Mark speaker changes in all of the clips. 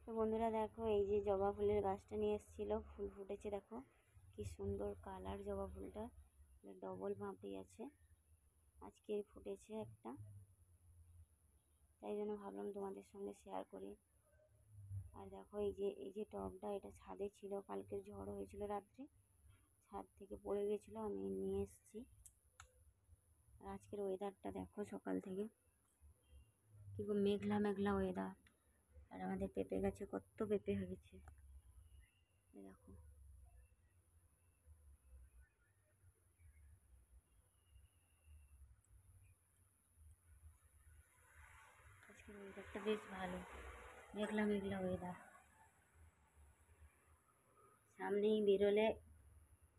Speaker 1: তো বন্ধুরা দেখো, এই যে জবা ফুলের গাছটা নিয়ে এসেছিলো, ফুল ফুটেছে। দেখো কি সুন্দর কালার জবা ফুলটা, ডবল পাপড়ি আছে। আজকে ফুটেছে একটা, তাই জন্য ভাবলাম তোমাদের সঙ্গে শেয়ার করি। আর দেখো এই যে টবটা, এটা ছাদে ছিল, কালকে ঝড় হয়েছিল রাত্রে, ছাদ থেকে পড়ে গেছিলো, আমি নিয়ে এসেছি। আর আজকের ওয়েদারটা দেখো, সকাল থেকে কি মেঘলা মেঘলা ওয়েদার। আর আমাদের পেঁপে গাছে কত পেঁপে হয়েছে দেখো। আজকের ওয়েদারটা বেশ ভালো, মেঘলা মেঘলা ওয়েদার। সামনেই বেরোলে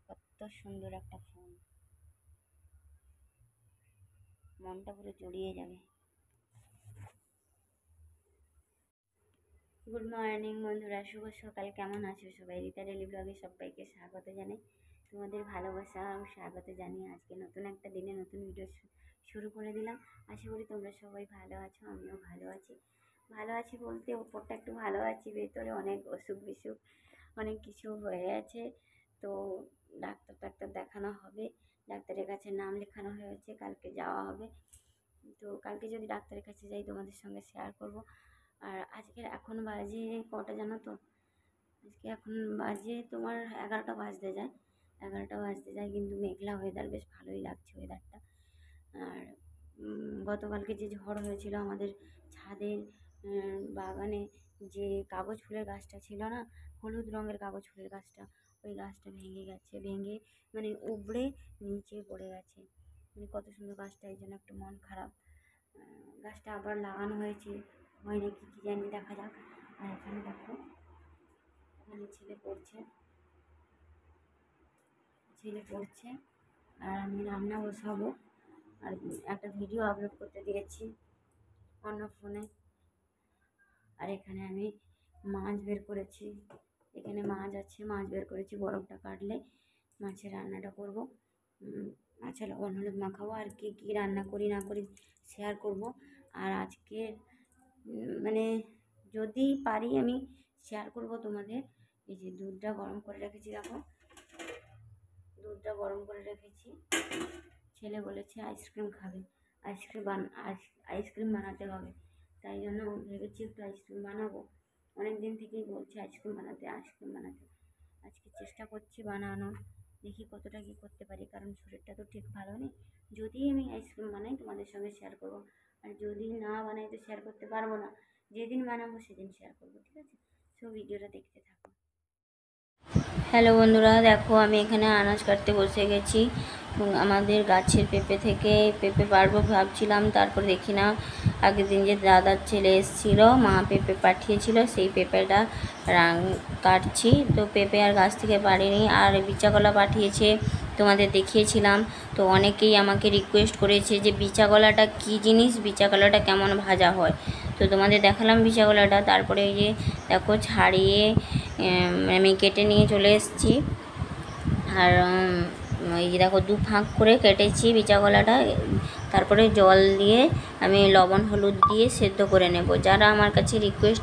Speaker 1: কত সুন্দর একটা ফুল, মনটা পুরো জড়িয়ে যাবে। গুড মর্নিং বন্ধুরা, শুভ সকাল। কেমন আছো সবাই? রীতা ডেলি ব্লগে সবাইকে স্বাগত জানাই। তোমাদের ভালোবাসা ও স্বাগত জানিয়ে আজকে নতুন একটা দিনে নতুন ভিডিও শুরু করে দিলাম। আশা করি তোমরা সবাই ভালো আছো, আমিও ভালো আছি। ভালো আছি বলতে ওপরটা একটু ভালো আছি, ভেতরে অনেক অসুখ বিসুখ অনেক কিছু হয়ে আছে। তো ডাক্তার দেখানো হবে, ডাক্তারের কাছে নাম লেখানো হয়েছে, কালকে যাওয়া হবে। তো কালকে যদি ডাক্তারের কাছে যাই তোমাদের সঙ্গে শেয়ার করব। আর আজকে এখন বাজে কটা জানো তো? আজকে এখন বাজে তোমার 11টা বাজতে যায়, 11টা বাজতে যায়, কিন্তু মেঘলা ওয়েদার, বেশ ভালোই লাগছে ওয়েদারটা। আর গতকালকে যে ঝড় হয়েছিল আমাদের ছাদের বাগানে, যে কাগজ ফুলের গাছটা ছিল না, হলুদ রঙের কাগজ ফুলের গাছটা, ওই গাছটা ভেঙে গেছে, ভেঙে মানে উপড়ে নিচে পড়ে গেছে। মানে কত সুন্দর গাছটা, এই জন্য একটু মন খারাপ। গাছটা আবার লাগানো হয়েছে, হয় নাকি কী জানি, দেখা যাক। আর এখানে দেখো, এখানে ছেলে পড়ছে, আর আমি রান্না বসাবো। আর একটা ভিডিও আপলোড করতে দিয়েছি অন্য ফোনে। আর এখানে আমি মাছ বের করেছি, এখানে মাছ আছে, মাছ বের করেছি, বরফটা কাটলে মাছের রান্নাটা করব। মাছের লবণ হলুদ মাখাবো, আর কী কী রান্না করি না করি শেয়ার করব। আর আজকে মানে যদি পারি আমি শেয়ার করব তোমাদের। এই যে দুধটা গরম করে রেখেছি, দেখো দুধটা গরম করে রেখেছি। ছেলে বলেছে আইসক্রিম খাবে, আইসক্রিম বানাতে হবে, তাই জন্য ভেবেছি একটু আইসক্রিম বানাবো। অনেক দিন থেকেই বলছে আইসক্রিম বানাতে। আজকে চেষ্টা করছি বানানোর, দেখি কতটা কী করতে পারি, কারণ শরীরটা তো ঠিক ভালো নেই। যদি আমি আইসক্রিম বানাই তোমাদের সঙ্গে শেয়ার করব, আর যদি না বানাই তো শেয়ার করতে পারবো না। যেদিন বানাবো সেদিন শেয়ার করবো, ঠিক আছে? সো ভিডিওটা দেখতে থাকো। হ্যালো বন্ধুরা, দেখো আমি এখানে আনাজ কাটতে বসে গেছি। আমাদের গাছের পেঁপে থেকে পেঁপে পারবো ভাবছিলাম, তারপর দেখি না, আগের দিন যে দাদার ছেলে এসেছিলো, মা পেঁপে পাঠিয়েছিল, সেই পেঁপেটা কাটছি। তো পেঁপে আর গাছ থেকে পারিনি। আর বিচাকলা পাঠিয়েছে, তোমাদের দেখিয়েছিলাম। তো অনেকেই আমাকে রিকোয়েস্ট করেছে যে বিচাকলাটা কী জিনিস, বিচাকলাটা কেমন ভাজা হয়। তো তোমাদের দেখালাম বিচাকলাটা। তারপরে এই যে দেখো ছাড়িয়ে আমি কেটে নিয়ে চলে এসেছি। আর এই যে দেখো 2 ফাঁক করে কেটেছি বিচাকলাটা। তারপরে জল দিয়ে আমি লবণ হলুদ দিয়ে সেদ্ধ করে নেব। যারা আমার কাছে রিকোয়েস্ট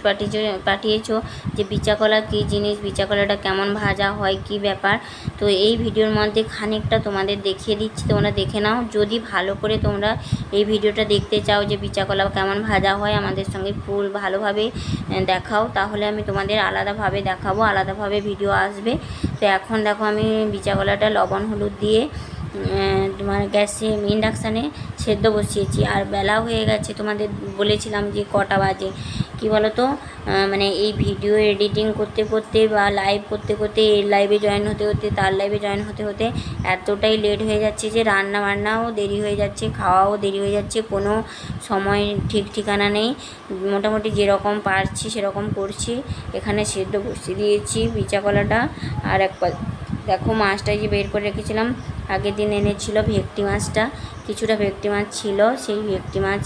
Speaker 1: পাঠিয়েছো যে বিচাকলা কী জিনিস, বিচাকলাটা কেমন ভাজা হয়, কি ব্যাপার, তো এই ভিডিওর মধ্যে খানিকটা তোমাদের দেখিয়ে দিচ্ছি, তোমরা দেখে নাও। যদি ভালো করে তোমরা এই ভিডিওটা দেখতে চাও যে বিচাকলা কেমন ভাজা হয়, আমাদের সঙ্গে ফুল ভালোভাবে দেখাও, তাহলে আমি তোমাদের আলাদাভাবে দেখাবো, আলাদাভাবে ভিডিও আসবে। তো এখন দেখো আমি বিচাকলাটা লবণ হলুদ দিয়ে তোমার গ্যাসে ইন্ডাকশানে সেদ্ধ বসিয়েছি। আর বেলাও হয়ে গেছে, তোমাদের বলেছিলাম যে কটা বাজে, কী বলো তো, মানে এই ভিডিও এডিটিং করতে করতে বা লাইভ করতে করতে, এর লাইভে জয়েন হতে হতে তার লাইভে জয়েন হতে হতে এতটাই লেট হয়ে যাচ্ছে যে রান্না বান্নাও দেরি হয়ে যাচ্ছে, খাওয়াও দেরি হয়ে যাচ্ছে, কোনো সময় ঠিক ঠিকানা নেই। মোটামুটি যেরকম পারছি সেরকম করছি। এখানে সেদ্ধ বসিয়ে দিয়েছি বিচাকলাটা। আর দেখো মাছটা যে বের করে রেখেছিলাম, আগের দিন এনেছিল ভেটকি মাছটা, কিছুটা ভেটকি মাছ ছিল, সেই ভেটকি মাছ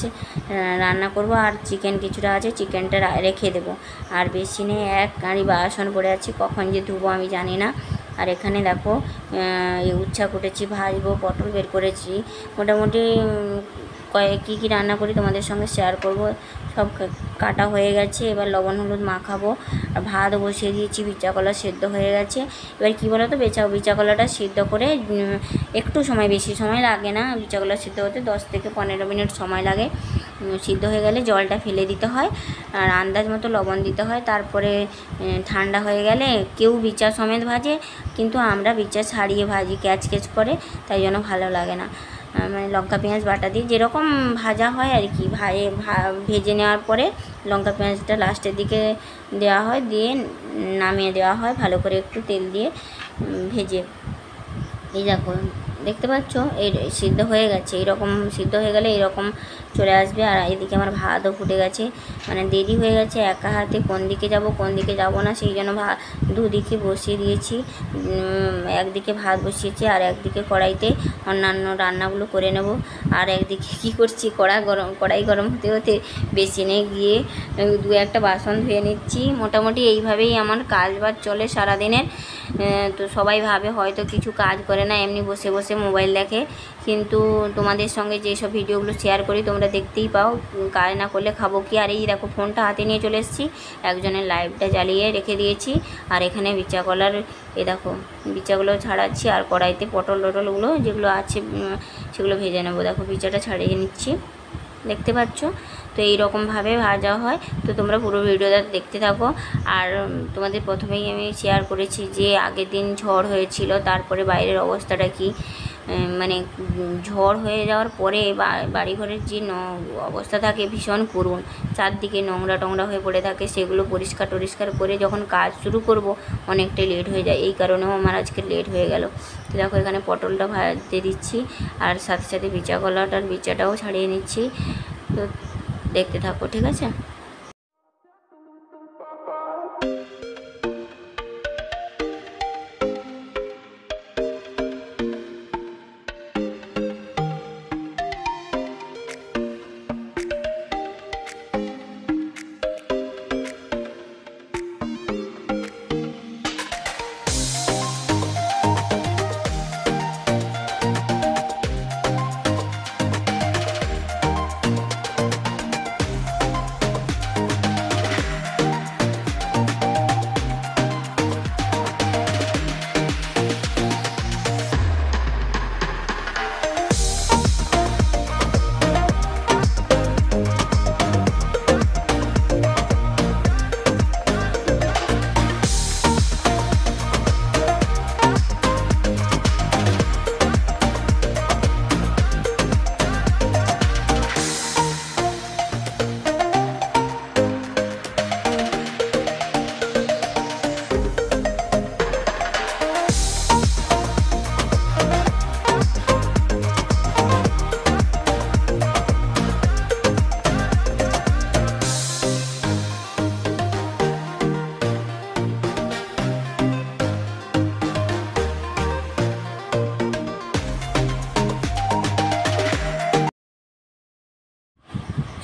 Speaker 1: রান্না করব। আর চিকেন কিছুটা আছে, চিকেনটা রেখে দেবো। আর বেসিনে এক কাঁড়ি বাসন পড়ে আছে, কখন যে ধুবো আমি জানি না। আর এখানে দেখো উচ্ছা কুটেছি, ভাজবো, পটল বের করেছি। মোটামুটি কী কী রান্না করি তোমাদের সঙ্গে শেয়ার করব। সব কাটা হয়ে গেছে। এবার লবণ হলুদ মাখাবো। আর ভাত বসিয়ে দিয়েছি, বিচা কলা সেদ্ধ হয়ে গেছে। এবার কী বলো তো, বিচা কলাটা সিদ্ধ করে একটু সময়, বেশি সময় লাগে না বিচা কলা সিদ্ধ হতে, 10 থেকে 15 মিনিট সময় লাগে। সিদ্ধ হয়ে গেলে জলটা ফেলে দিতে হয় আর আন্দাজ মতো লবণ দিতে হয়। তারপরে ঠান্ডা হয়ে গেলে কেউ বিচা সমেত ভাজে, কিন্তু আমরা বিচা ছাড়িয়ে ভাজি, ক্যাচ ক্যাচ করে, তাই জন্য ভালো লাগে না। মানে লঙ্কা পেঁয়াজ বাটা দিয়ে যেরকম ভাজা হয় আর কি, ভেজে নেওয়ার পরে লঙ্কা পেঁয়াজটা লাস্টের দিকে দেওয়া হয়, দিয়ে নামিয়ে দেওয়া হয় ভালো করে একটু তেল দিয়ে ভেজে। এই দেখো, দেখতে পাচ্ছ এই সিদ্ধ হয়ে গেছে। এইরকম সিদ্ধ হয়ে গেলে এরকম চলে আসবে। আর এদিকে আমার ভাতও ফুটে গেছে, মানে দেরি হয়ে গেছে, একা হাতে কোন দিকে যাব কোন দিকে যাব না, সেই জন্য দুদিকে বসিয়ে দিয়েছি। একদিকে ভাত বসিয়েছি আর একদিকে কড়াইতে অন্যান্য রান্নাগুলো করে নেব। আর একদিকে কী করছি, কড়াই গরম হতে হতে বেসিনে গিয়ে 2-1টা বাসন ধুয়ে নিচ্ছি। মোটামুটি এইভাবেই আমার কাজ বাজ চলে সারাদিনের। তো সবাই ভাবে হয়তো কিছু কাজ করে না, এমনি বসে বসে মোবাইল দেখে, কিন্তু তোমাদের সঙ্গে যেসব ভিডিওগুলো শেয়ার করি তোমরা দেখতেই পাও। কাজ না করলে খাবো কি। আর এই দেখো, ফোনটা হাতে নিয়ে চলে এসেছি, একজনের লাইভটা জ্বালিয়ে রেখে দিয়েছি। আর এখানে বিচা কলার, এ দেখো বিচাগুলো ছাড়াচ্ছি। আর কড়াইতে পটল টটলগুলো যেগুলো আছে সেগুলো ভেজে নেবো। দেখো বিচাটা ছাড়িয়ে নিচ্ছি, দেখতে পাচ্ছ। তো এইরকমভাবে ভাজা হয়। তো তোমরা পুরো ভিডিওটা দেখতে থাকো। আর তোমাদের প্রথমেই আমি শেয়ার করেছি যে আগের দিন ঝড় হয়েছিল, তারপরে বাইরের অবস্থাটা কি, মানে ঝড় হয়ে যাওয়ার পরে বাড়িঘরের যে অবস্থা থাকে ভীষণ করুণ, চারদিকে নোংরা টোংরা হয়ে পড়ে থাকে। সেগুলো পরিষ্কার টরিষ্কার করে যখন কাজ শুরু করব অনেকটাই লেট হয়ে যায়। এই কারণেও আমার আজকে লেট হয়ে গেল। তো দেখো, এখানে পটলটা ভাজতে দিচ্ছি আর সাথে সাথে বিচা কলাটার বিচাটাও ছাড়িয়ে নিচ্ছি। তো দেখতে থাকো, ঠিক আছে।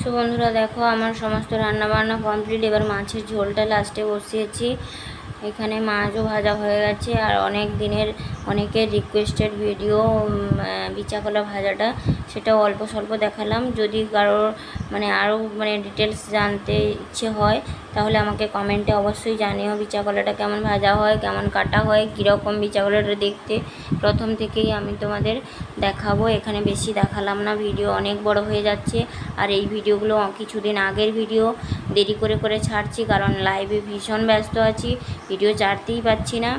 Speaker 1: তো বন্ধুরা দেখো, আমার সমস্ত রান্নাবান্না কমপ্লিট। এবার মাছের ঝোলটা লাস্টে বসিয়েছি। এখানে মাছও ভাজা হয়ে গেছে। আর অনেকের রিকোয়েস্টেড ভিডিও বিচা কলা ভাজাটা, সেটাও অল্প স্বল্প দেখালাম। যদি কারোর আরও ডিটেলস জানতে ইচ্ছে হয় তাহলে আমাকে কমেন্টে অবশ্যই জানিও বিচা কলাটা কেমন ভাজা হয়, কেমন কাটা হয়, কীরকম বিচা কলাটা দেখতে প্রথম থেকেই আমি তোমাদের দেখাবো। এখানে বেশি দেখালাম না, ভিডিও অনেক বড় হয়ে যাচ্ছে। আর এই ভিডিওগুলো কিছুদিন আগের ভিডিও, দেরি করে করে ছাড়ছি কারণ লাইভে ভীষণ ব্যস্ত আছি, ভিডিও ছাড়তেই পারছি না।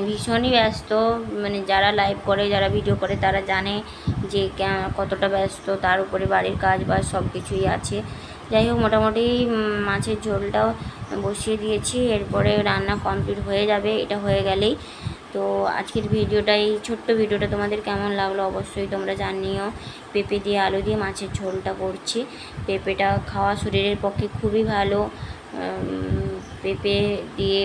Speaker 1: ভীষণই ব্যস্ত। যারা লাইভ করে, যারা ভিডিও করে তারা জানে যে কতটা ব্যস্ত। তার উপরে বাড়ির কাজ বাজ সব কিছুই আছে। যাই হোক, মোটামুটি মাছের ঝোলটাও বসিয়ে দিয়েছি। এরপরে রান্না কমপ্লিট হয়ে যাবে, এটা হয়ে গেলেই। তো আজকের ভিডিওটা, এই ছোট্ট ভিডিওটা তোমাদের কেমন লাগলো অবশ্যই তোমরা জানিও। পেঁপে দিয়ে আলু দিয়ে মাছের ঝোলটা করছি। পেঁপেটা খাওয়া শরীরের পক্ষে খুবই ভালো। পেঁপে দিয়ে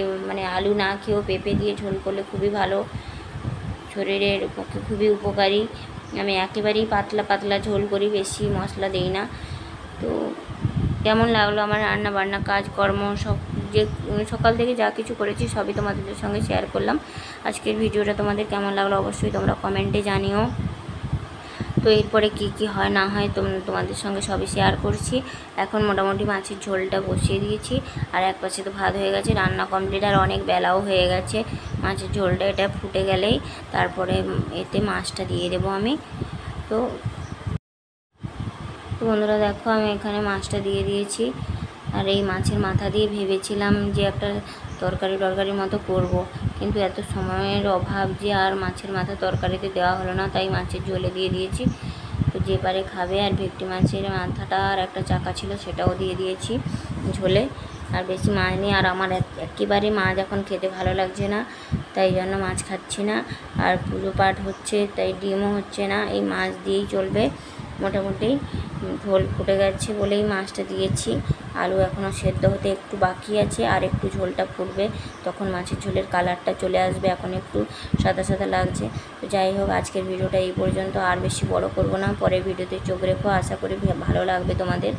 Speaker 1: আলু না খেয়েও পেঁপে দিয়ে ঝোল করলে খুবই ভালো, শরীরের পক্ষে খুবই উপকারী। আমি একেবারেই পাতলা পাতলা ঝোল করি, বেশি মশলা দিই না। তো কেমন লাগলো আমার রান্না বান্না কাজকর্ম সব, যে সকাল থেকে যা কিছু করেছি সবই তোমাদের সঙ্গে শেয়ার করলাম। আজকের ভিডিওটা তোমাদের কেমন লাগলো অবশ্যই তোমরা কমেন্টে জানিও। তো এরপরে কি হয় না হয় তোমাদের সঙ্গে সবই শেয়ার করছি। এখন মোটামুটি মাছের ঝোলটা বসিয়ে দিয়েছি, আর এক পাশে তো ভাত হয়ে গেছে, রান্না কমপ্লিট, আর অনেক বেলাও হয়ে গেছে। মাছের ঝোলটা এটা ফুটে গেলেই তারপরে এতে মাছটা দিয়ে দেবো আমি। তো বন্ধুরা দেখো আমি এখানে মাছটা দিয়ে দিয়েছি। আর এই মাছের মাথা দিয়ে ভেবেছিলাম যে একটা তরকারির মতো করব, কিন্তু এত সময়ের অভাব যে আর মাছের মাথা তরকারিতে দেওয়া হলো না, তাই মাছের ঝোলে দিয়ে দিয়েছি। তো যে পারে খাবে। আর ভেটকি মাছের মাথাটা আর একটা চাকা ছিল সেটাও দিয়ে দিয়েছি ঝোলে। আর বেশি মাছ নেই, আর আমার একেবারে মাছ এখন খেতে ভালো লাগছে না, তাই জন্য মাছ খাচ্ছি না। আর পুজো পাঠ হচ্ছে তাই ডিমও হচ্ছে না, এই মাছ দিয়েই চলবে। মোটামুটি ঝোল ফুটে গেছে বলেই মাছটা দিয়েছি। আলু এখনও সেদ্ধ হতে একটু বাকি আছে, আর একটু ঝোলটা ফুটবে, তখন মাছের ঝোলের কালারটা চলে আসবে। এখন একটু সাদা সাদা লাগছে। তো যাই হোক, আজকের ভিডিওটা এই পর্যন্ত, আর বেশি বড় করব না। পরের ভিডিওতে চোখ রেখো, আশা করি ভালো লাগবে তোমাদের।